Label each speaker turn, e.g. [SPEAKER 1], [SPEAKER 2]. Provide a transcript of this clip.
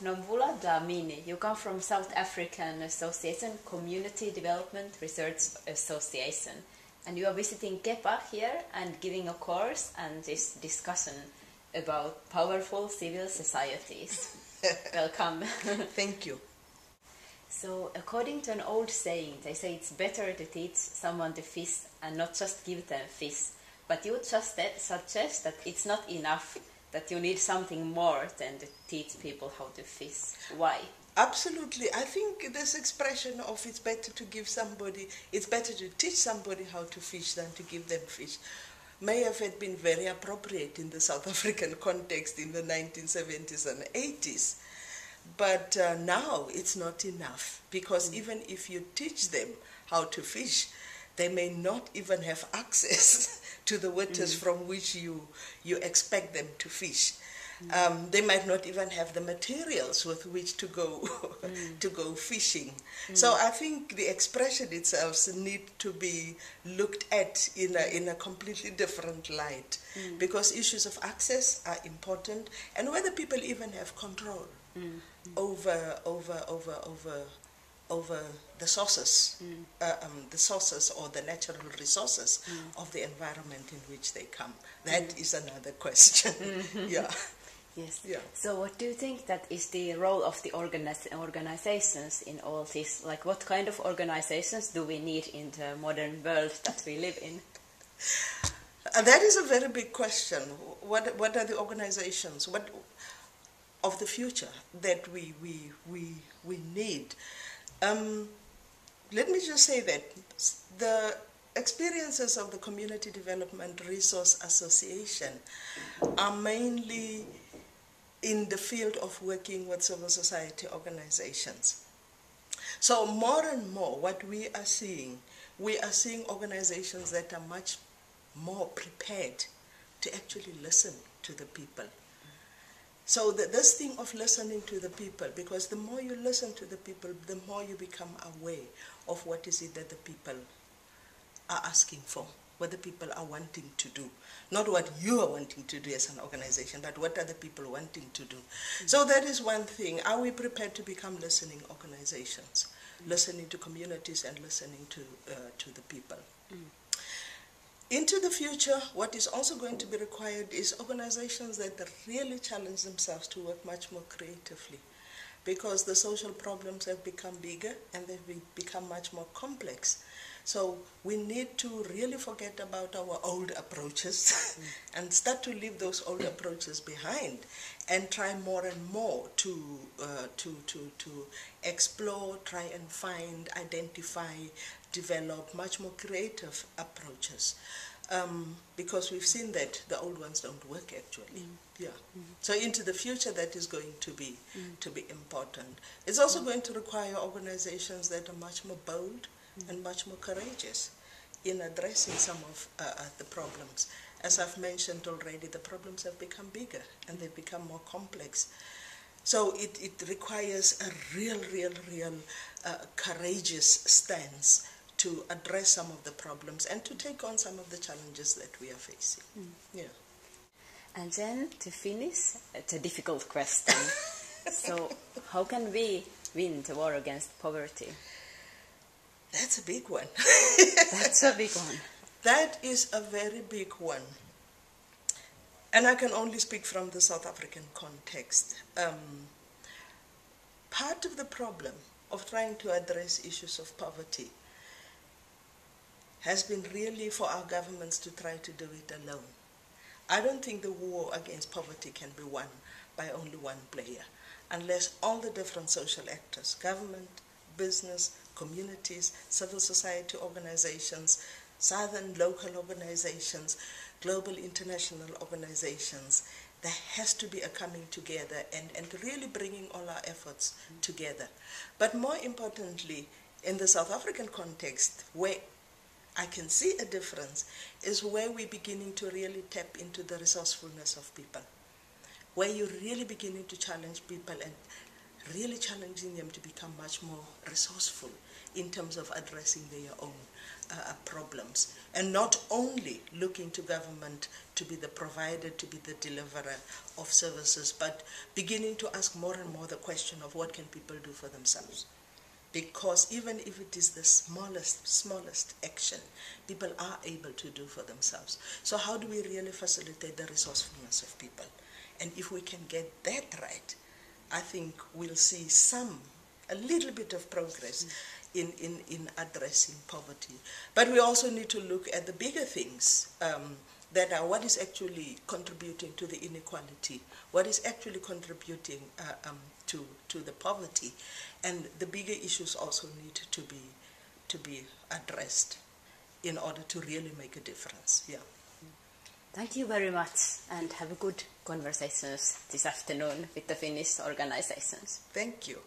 [SPEAKER 1] Nomvula Dlamini. You come from South African Association, Community Development Research Association. And you are visiting Kepa here and giving a course and this discussion about powerful civil societies. Welcome.
[SPEAKER 2] Thank you.
[SPEAKER 1] So, according to an old saying, they say it's better to teach someone to fish and not just give them fish. But you just suggest that it's not enough, that you need something more than to teach people how to fish. Why?
[SPEAKER 2] Absolutely. I think this expression of it's better to teach somebody how to fish than to give them fish may have been very appropriate in the South African context in the 1970s and 80s. But now it's not enough, because even if you teach them how to fish, they may not even have access to the waters from which you expect them to fish. They might not even have the materials with which to go to go fishing. So I think the expression itself needs to be looked at in a completely different light, because issues of access are important, and whether people even have control over the sources, or the natural resources of the environment in which they come. That is another question. Yeah.
[SPEAKER 1] Yes.
[SPEAKER 2] Yeah.
[SPEAKER 1] So what do you think that is the role of the organizations in all this? Like, what kind of organizations do we need in the modern world that we live in?
[SPEAKER 2] That is a very big question. What are the organizations of the future that we need? Let me just say that the experiences of the Community Development Resource Association are mainly in the field of working with civil society organizations. So more and more what we are seeing organizations that are much more prepared to actually listen to the people. So this thing of listening to the people, because the more you listen to the people, the more you become aware of what is it that the people are asking for, what the people are wanting to do. Not what you are wanting to do as an organization, but what are the people wanting to do. So that is one thing. Are we prepared to become listening organizations, listening to communities and listening to the people? Into the future, what is also going to be required is organizations that really challenge themselves to work much more creatively, because the social problems have become bigger and they've become much more complex. So we need to really forget about our old approaches and start to leave those old approaches behind and try more and more to explore, try and find, identify, develop much more creative approaches. Because we've seen that the old ones don't work actually. Yeah. So into the future, that is going to be important. It's also going to require organizations that are much more bold and much more courageous in addressing some of the problems. As I've mentioned already, the problems have become bigger and they've become more complex. So it requires a real courageous stance to address some of the problems and to take on some of the challenges that we are facing. Yeah.
[SPEAKER 1] And then to finish, it's a difficult question. So how can we win the war against poverty?
[SPEAKER 2] That's a big one.
[SPEAKER 1] That's a big one.
[SPEAKER 2] That is a very big one. And I can only speak from the South African context. Part of the problem of trying to address issues of poverty has been really for our governments to try to do it alone. I don't think the war against poverty can be won by only one player, unless all the different social actors, government, business, communities, civil society organizations, southern local organizations, global international organizations, there has to be a coming together and really bringing all our efforts together. But more importantly, in the South African context, where I can see a difference is where we're beginning to really tap into the resourcefulness of people, where you're really beginning to challenge people and really challenging them to become much more resourceful in terms of addressing their own problems, and not only looking to government to be the provider, to be the deliverer of services, but beginning to ask more and more the question of what can people do for themselves. Because even if it is the smallest action, people are able to do for themselves. So how do we really facilitate the resourcefulness of people? And if we can get that right, I think we'll see a little bit of progress in addressing poverty. But we also need to look at the bigger things that are what is actually contributing to the inequality, what is actually contributing to the poverty, and the bigger issues also need to be addressed in order to really make a difference. Yeah.
[SPEAKER 1] Thank you very much, and have a good conversations this afternoon with the Finnish organizations.
[SPEAKER 2] Thank you.